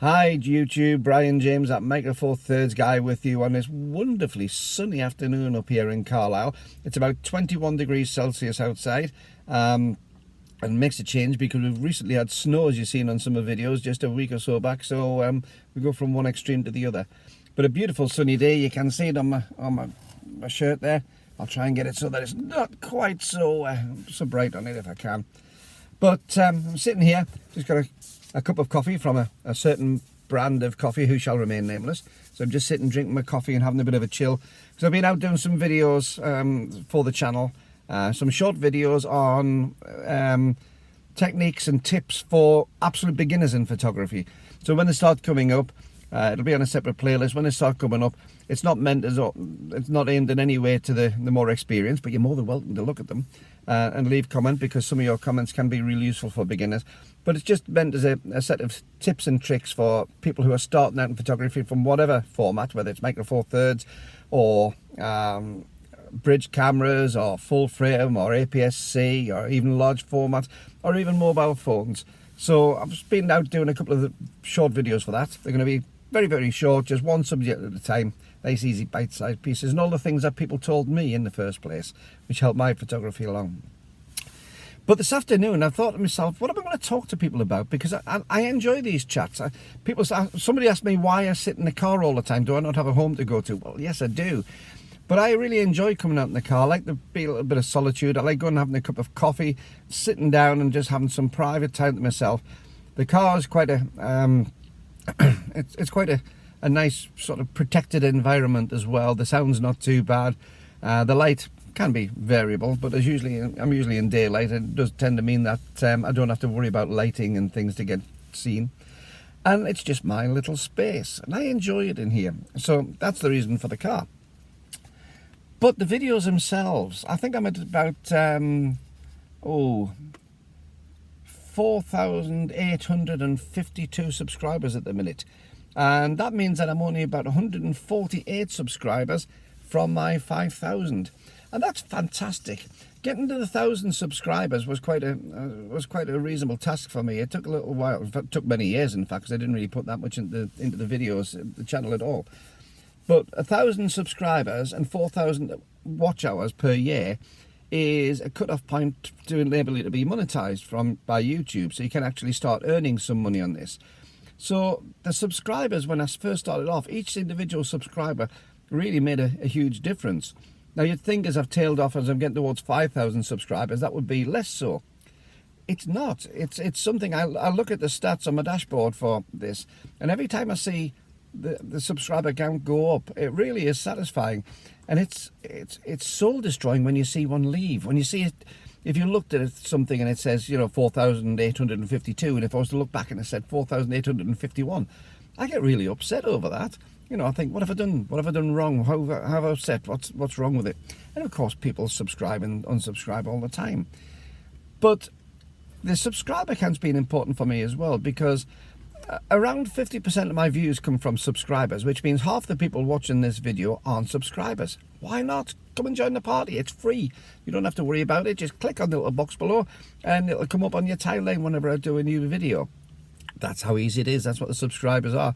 Hi YouTube, Brian James at Micro Four Thirds guy with you on this wonderfully sunny afternoon up here in Carlisle. It's about 21 degrees Celsius outside, and makes a change because we've recently had snow, as you've seen on some of the videos just a week or so back. So we go from one extreme to the other. But a beautiful sunny day. You can see it on my shirt there. I'll try and get it so that it's not quite so bright on it if I can. But I'm sitting here, just got a cup of coffee from a certain brand of coffee who shall remain nameless. So I'm just sitting drinking my coffee and having a bit of a chill. So I've been out doing some videos for the channel, some short videos on techniques and tips for absolute beginners in photography. So when they start coming up, it'll be on a separate playlist. When they start coming up, it's not meant as, it's not aimed in any way to the more experienced, but you're more than welcome to look at them and leave comment, because some of your comments can be really useful for beginners. But it's just meant as a set of tips and tricks for people who are starting out in photography from whatever format, whether it's Micro Four Thirds or bridge cameras or full frame or APS-C or even large format or even mobile phones. So I've just been out doing a couple of the short videos for that. They're going to be very, very short, just one subject at a time, nice easy bite-sized pieces, and all the things that people told me in the first place, which helped my photography along. But this afternoon I thought to myself, what am I going to talk to people about? Because I enjoy these chats. Somebody asked me why I sit in the car all the time. Do I not have a home to go to? Well, yes I do. But I really enjoy coming out in the car. I like to be a little bit of solitude. I like going and having a cup of coffee, sitting down and just having some private time to myself. The car is quite a it's quite a nice sort of protected environment as well. The sound's not too bad. The light can be variable, but I'm usually in daylight. It does tend to mean that I don't have to worry about lighting and things to get seen. And it's just my little space, and I enjoy it in here. So that's the reason for the car. But the videos themselves, I think I'm at about 4,852 subscribers at the minute, and that means that I'm only about 148 subscribers from my 5,000, and that's fantastic. Getting to the 1,000 subscribers was quite a reasonable task for me. It took a little while. It took many years, in fact, because I didn't really put that much into the videos, the channel at all. But 1,000 subscribers and 4,000 watch hours per year is a cut-off point to enable you to be monetized by YouTube, so you can actually start earning some money on this. So the subscribers, when I first started off, each individual subscriber really made a huge difference. Now you'd think as I've tailed off, as I'm getting towards 5,000 subscribers, that would be less so. It's not. It's something. I look at the stats on my dashboard for this, and every time I see the subscriber count go up, it really is satisfying. And it's soul destroying when you see one leave. When you see it, if you looked at something and it says, 4,852, and if I was to look back and it said 4,851, I get really upset over that. I think, what have I done? What have I done wrong? How have I upset? What's wrong with it? And of course, people subscribe and unsubscribe all the time. But the subscriber count's been important for me as well, because around 50% of my views come from subscribers, which means half the people watching this video aren't subscribers. Why not? Come and join the party. It's free. You don't have to worry about it. Just click on the little box below and it'll come up on your timeline whenever I do a new video. That's how easy it is. That's what the subscribers are.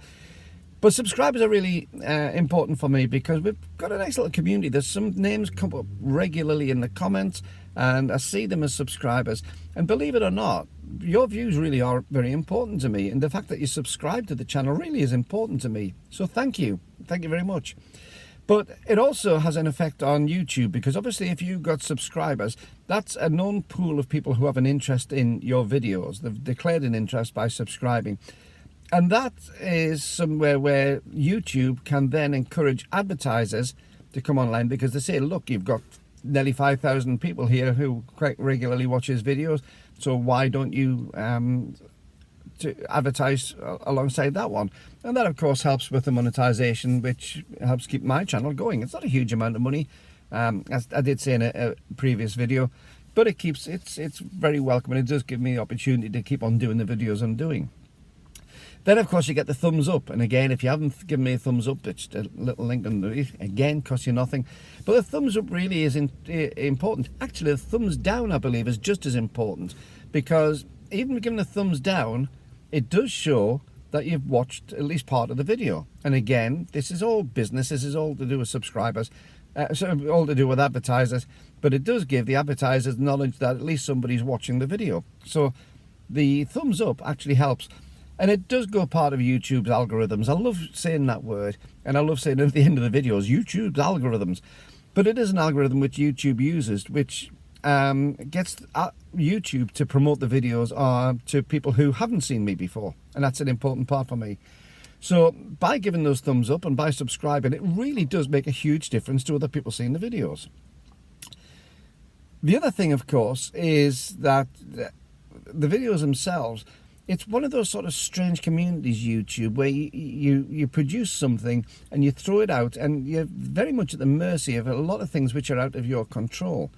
But subscribers are really important for me, because we've got a nice little community. There's some names come up regularly in the comments, and I see them as subscribers. And believe it or not, your views really are very important to me, and the fact that you subscribe to the channel really is important to me. So thank you. Thank you very much. But it also has an effect on YouTube, because obviously if you've got subscribers, that's a known pool of people who have an interest in your videos. They've declared an interest by subscribing. And that is somewhere where YouTube can then encourage advertisers to come online, because they say, look, you've got nearly 5,000 people here who quite regularly watch his videos, so why don't you to advertise alongside that one? And that of course helps with the monetization, which helps keep my channel going. It's not a huge amount of money, as I did say in a previous video, but it's very welcome, and it does give me the opportunity to keep on doing the videos I'm doing. Then of course you get the thumbs up, and again, if you haven't given me a thumbs up, it's a little link underneath. Again, costs you nothing, but the thumbs up really is important. Actually, the thumbs down, I believe, is just as important, because even giving a thumbs down, it does show that you've watched at least part of the video. And again, this is all business, this is all to do with subscribers, all to do with advertisers, but it does give the advertisers knowledge that at least somebody's watching the video. So the thumbs up actually helps, and it does go part of YouTube's algorithms. I love saying that word, and I love saying at the end of the videos, YouTube's algorithms. But it is an algorithm which YouTube uses, which gets YouTube to promote the videos to people who haven't seen me before, and that's an important part for me. So by giving those thumbs up and by subscribing, it really does make a huge difference to other people seeing the videos. The other thing, of course, is that the videos themselves, it's one of those sort of strange communities, YouTube, where you produce something and you throw it out, and you're very much at the mercy of a lot of things which are out of your control.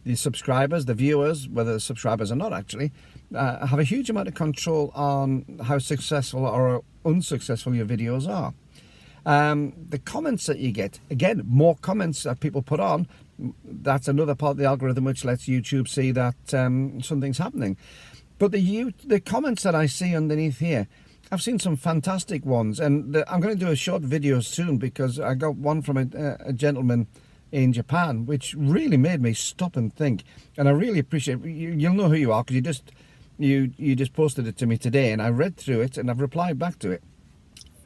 The subscribers, the viewers, whether they're subscribers or not actually, have a huge amount of control on how successful or unsuccessful your videos are. The comments that you get, again, more comments that people put on, that's another part of the algorithm which lets YouTube see that something's happening. But the comments that I see underneath here, I've seen some fantastic ones, and I'm going to do a short video soon because I got one from a gentleman in Japan, which really made me stop and think. And I really appreciate you'll know who you are because you just posted it to me today, and I read through it and I've replied back to it.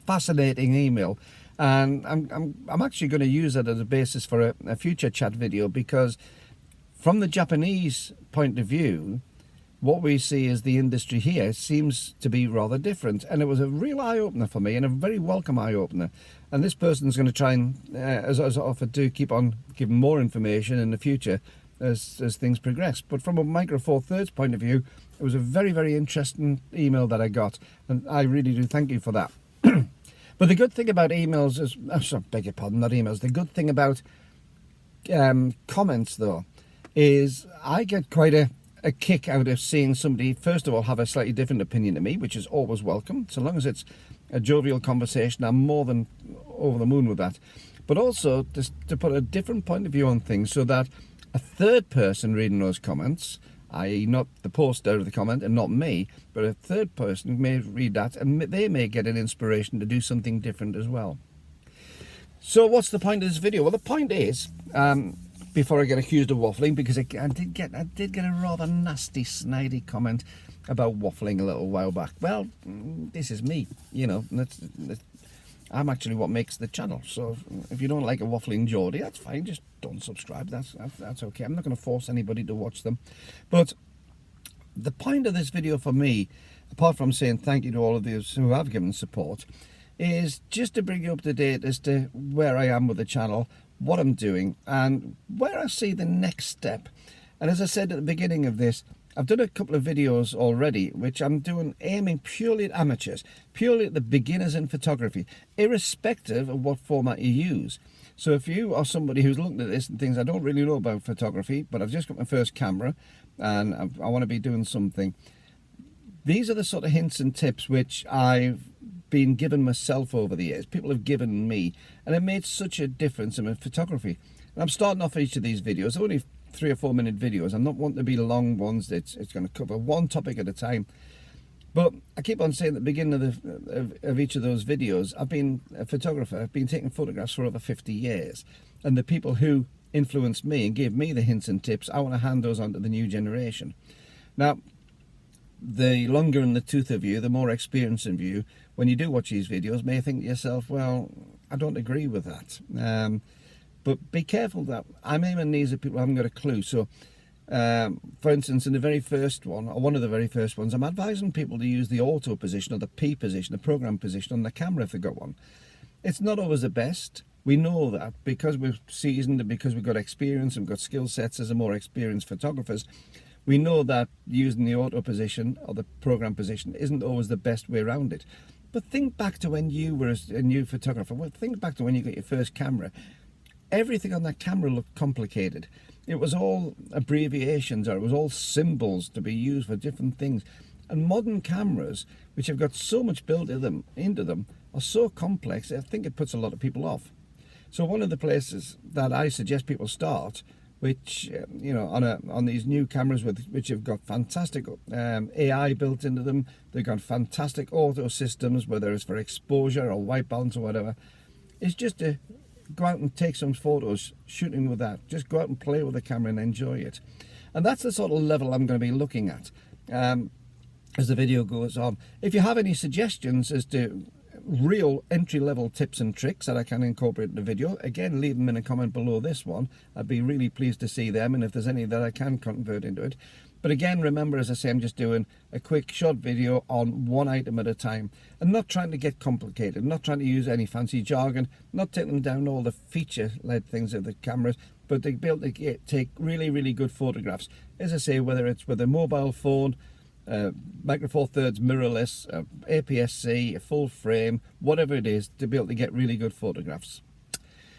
Fascinating email, and I'm actually going to use that as a basis for a future chat video, because from the Japanese point of view, what we see as the industry here seems to be rather different, and it was a real eye-opener for me, and a very welcome eye-opener. And this person's going to try and, as I offered to, keep on giving more information in the future as things progress. But from a Micro Four Thirds point of view, it was a very, very interesting email that I got, and I really do thank you for that. But the good thing about emails is, beg your pardon, not emails. The good thing about comments, though, is I get quite a kick out of seeing somebody, first of all, have a slightly different opinion to me, which is always welcome. So long as it's a jovial conversation, I'm more than over the moon with that. But also just to put a different point of view on things, so that a third person reading those comments, i.e. not the poster of the comment and not me, but a third person may read that and they may get an inspiration to do something different as well. So what's the point of this video? Well, the point is, before I get accused of waffling, because I did get a rather nasty, snidey comment about waffling a little while back. Well, this is me, you know. I'm actually what makes the channel. So if you don't like a waffling Geordie, that's fine. Just don't subscribe. That's okay. I'm not going to force anybody to watch them. But the point of this video for me, apart from saying thank you to all of those who have given support, is just to bring you up to date as to where I am with the channel, what I'm doing, and where I see the next step. And as I said at the beginning of this, I've done a couple of videos already which I'm doing aiming purely at amateurs, purely at the beginners in photography, irrespective of what format you use. So if you are somebody who's looking at this and thinks, I don't really know about photography, but I've just got my first camera and I want to be doing something, these are the sort of hints and tips which I've been given myself over the years. People have given me, and it made such a difference in my photography. And I'm starting off each of these videos, only 3 or 4 minute videos. I'm not wanting to be long ones. It's going to cover one topic at a time. But I keep on saying at the beginning of each of those videos, I've been a photographer. I've been taking photographs for over 50 years. And the people who influenced me and gave me the hints and tips, I want to hand those on to the new generation. Now, the longer in the tooth of you, the more experience of you, when you do watch these videos, may think to yourself, well, I don't agree with that. But be careful that I'm aiming these at people who haven't got a clue. So, for instance, in the very first one, or one of the very first ones, I'm advising people to use the auto position or the P position, the program position on the camera if they've got one. It's not always the best. We know that because we're seasoned and because we've got experience and we've got skill sets as a more experienced photographers. We know that using the auto position or the program position isn't always the best way around it. But think back to when you were a new photographer. Well, think back to when you got your first camera. Everything on that camera looked complicated. It was all abbreviations, or it was all symbols to be used for different things. And modern cameras, which have got so much built into them, are so complex, I think it puts a lot of people off. So one of the places that I suggest people start which you know, on these new cameras which have got fantastic AI built into them. They've got fantastic auto systems, whether it's for exposure or white balance or whatever. It's just to go out and take some photos, shooting with that. Just go out and play with the camera and enjoy it. And that's the sort of level I'm going to be looking at as the video goes on. If you have any suggestions as to real entry-level tips and tricks that I can incorporate in the video, again, leave them in a comment below this one. I'd be really pleased to see them, and if there's any that I can convert into it. But again, remember, as I say, I'm just doing a quick short video on one item at a time, and not trying to get complicated, not trying to use any fancy jargon, not taking down all the feature-led things of the cameras, but to be able to take really, really good photographs. As I say, whether it's with a mobile phone, Micro Four Thirds mirrorless, APS-C, a full frame, whatever it is, to be able to get really good photographs.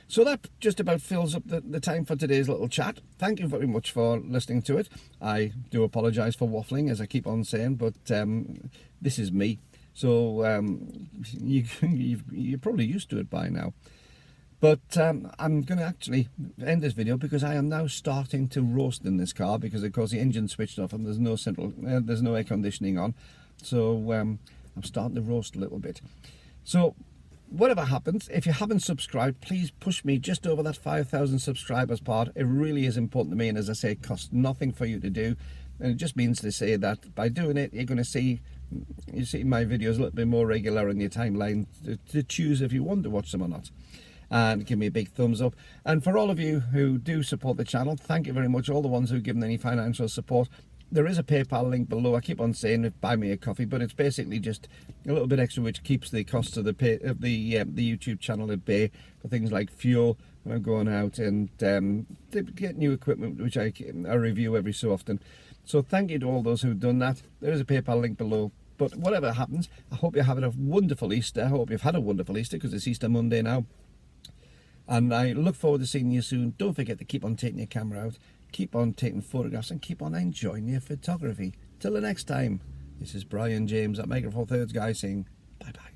So that just about fills up the time for today's little chat. Thank you very much for listening to it. I do apologise for waffling, as I keep on saying, but this is me. So you're probably used to it by now. But I'm going to actually end this video because I am now starting to roast in this car, because of course the engine's switched off and there's no air conditioning on. So I'm starting to roast a little bit. So whatever happens, if you haven't subscribed, please push me just over that 5,000 subscribers part. It really is important to me, and as I say, it costs nothing for you to do, and it just means to say that by doing it, you're going to see my videos a little bit more regular in your timeline to choose if you want to watch them or not. And give me a big thumbs up. And for all of you who do support the channel, thank you very much. All the ones who've given any financial support, there is a PayPal link below. I keep on saying it, buy me a coffee, but it's basically just a little bit extra, which keeps the cost of the YouTube channel at bay for things like fuel when I'm going out, and to get new equipment, which I review every so often. So thank you to all those who've done that. There is a PayPal link below. But whatever happens, I hope you're having a wonderful Easter. I hope you've had a wonderful Easter, because it's Easter Monday now. And I look forward to seeing you soon. Don't forget to keep on taking your camera out, keep on taking photographs, and keep on enjoying your photography. Till the next time, this is Brian James at Micro Four Thirds Guy saying bye-bye.